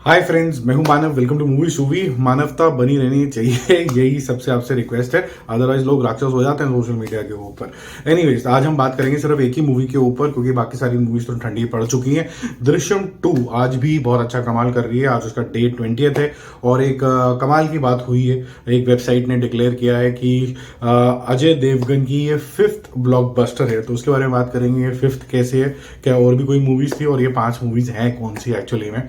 हाय friends, मैं हूं Manav. Welcome to Movie Shoovy. मानवता बनी रहनी चाहिए, यही सबसे आपसे रिक्वेस्ट है। अदरवाइज लोग राक्षस हो जाते हैं सोशल मीडिया के ऊपर। एनीवेज, आज हम बात करेंगे सिर्फ एक ही मूवी के ऊपर, क्योंकि बाकी सारी मूवीज तो ठंडी पड़ चुकी हैं। दृश्यम 2 आज भी बहुत अच्छा कमाल कर रही है। आज उसका डेट 20th है और एक कमाल की बात हुई है। एक वेबसाइट ने डिक्लेयर किया है कि अजय देवगन की ये 5th ब्लॉकबस्टर है। तो उसके बारे में बात करेंगे। ये 5th कैसे है, क्या और भी कोई मूवीज थी, और ये 5 मूवीज हैं कौन सी एक्चुअली में।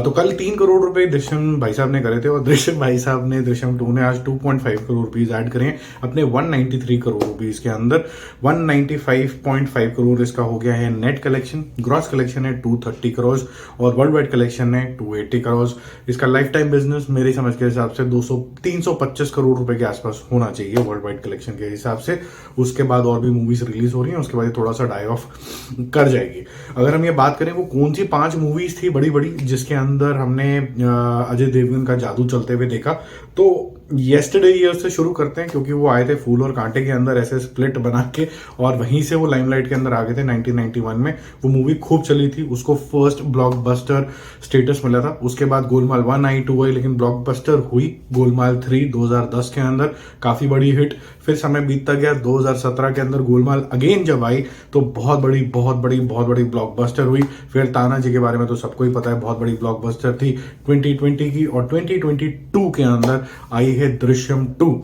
तो कल 3 करोड़ रुपए दृश्यम भाई साहब ने करे थे, और दृश्यम भाई साहब ने दृश्यम 2 ने आज 2.5 करोड़ रुपीज ऐड करे हैं अपने 193 करोड़ रुपीज के अंदर। 195.5 करोड़ इसका हो गया है नेट कलेक्शन। ग्रॉस कलेक्शन है 230 करोड़ और वर्ल्ड वाइड कलेक्शन है 280 करोड़। इसका लाइफ टाइम बिजनेस मेरे समझ के हिसाब से 325 करोड़ रुपए के आसपास होना चाहिए वर्ल्ड वाइड कलेक्शन के हिसाब से। उसके बाद और भी मूवीज रिलीज हो रही हैं, उसके बाद थोड़ा सा डाई ऑफ कर जाएगी। अगर हम ये बात करें वो कौन सी 5 मूवीज थी बड़ी बड़ी जिसके अंदर हमने अजय देवगन का जादू चलते हुए देखा, तो येस्टरडे ईयर से शुरू करते हैं, क्योंकि वो आए थे फूल और कांटे के अंदर ऐसे स्प्लिट बना के, और वहीं से वो लाइमलाइट के अंदर आ गए थे 1991 में। वो मूवी खूब चली थी, उसको फर्स्ट ब्लॉकबस्टर स्टेटस मिला था। उसके बाद गोलमाल 1 आई 2 आई, लेकिन ब्लॉकबस्टर हुई गोलमाल 3 2010 के अंदर, काफी बड़ी हिट। फिर समय बीतता गया, 2017 के अंदर गोलमाल अगेन जब आई तो बहुत बड़ी ब्लॉकबस्टर हुई। फिर तानाजी के बारे में तो सबको ही पता है, बहुत बड़ी ब्लॉकबस्टर थी 2020 की। और 2022 के अंदर आई है दृश्यम 2।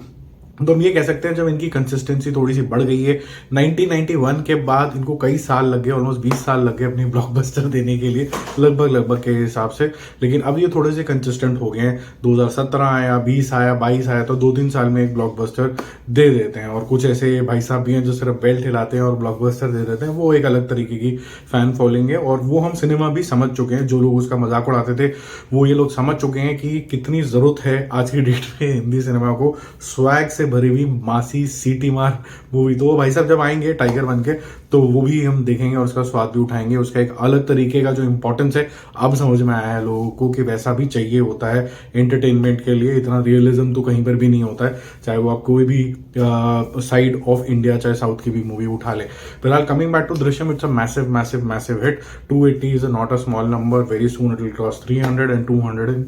तो हम ये कह सकते हैं जब इनकी कंसिस्टेंसी थोड़ी सी बढ़ गई है। 1991 के बाद इनको कई साल लग गए, ऑलमोस्ट 20 साल लग गए अपनी ब्लॉकबस्टर देने के लिए, लगभग के हिसाब से। लेकिन अब ये थोड़े से कंसिस्टेंट हो गए हैं। 2017 आया, 20 आया, 22 आया, तो 2-3 साल में एक ब्लॉकबस्टर दे देते हैं। और कुछ ऐसे भाई साहब भी हैं जो सिर्फ बेल्ट हिलाते हैं और ब्लॉकबस्टर दे देते हैं। वो एक अलग तरीके की फैन फॉलोइंग है, और वो हम सिनेमा भी समझ चुके हैं। जो लोग उसका मजाक उड़ाते थे वो ये लोग समझ चुके हैं कि कितनी जरूरत है आज की डेट में हिंदी सिनेमा को स्वैग से भरी हुई मासी सीटी मार मूवी। तो वो भाई साहब जब आएंगे टाइगर बन के, तो वो भी हम देखेंगे और उसका स्वाद भी उठाएंगे। उसका एक अलग तरीके का जो इंपॉर्टेंस है अब समझ में आया है लोगों को कि वैसा भी चाहिए होता है एंटरटेनमेंट के लिए। इतना रियलिज्म तो कहीं पर भी नहीं होता है, चाहे वो आप कोई भी साइड ऑफ इंडिया, चाहे साउथ की भी मूवी उठा ले। फिलहाल coming back to Drishyam, it's a massive hit. 280 is not a small number. Very soon it will cross 300 and 200 in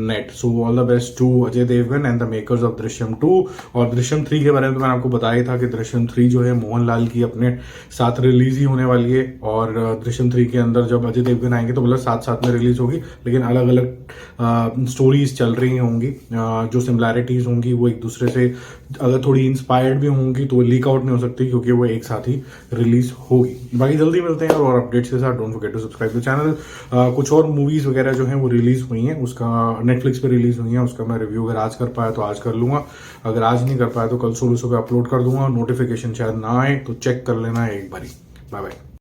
net. So all the best to Ajay Devgn and the makers of Drishyam 2। और दृश्यम 3 के बारे में तो मैंने आपको बताया था कि दृश्यम 3 जो है मोहनलाल की अपने साथ रिलीज ही होने वाली है। और दृश्यम 3 के अंदर जब अजय देवगन आएंगे तो मतलब साथ में रिलीज होगी, लेकिन अलग अलग स्टोरीज चल रही होंगी। जो सिमिलैरिटीज होंगी वो एक दूसरे से अगर थोड़ी इंस्पायर्ड भी होंगी तो लीक आउट नहीं हो सकती, क्योंकि वो एक साथ ही रिलीज होगी। बाकी जल्दी मिलते हैं और अपडेट्स के साथ। Don't forget to subscribe the channel. कुछ और मूवीज वगैरह जो हैं वो रिलीज हुई हैं, उसका नेटफ्लिक्स पे रिलीज हुई है, उसका मैं रिव्यू अगर आज कर पाया तो आज कर लूंगा। अगर आज नहीं कर पाया तो कल सुबह अपलोड कर दूंगा। नोटिफिकेशन शायद ना आए तो चेक कर लेना एक बारी। Bye bye.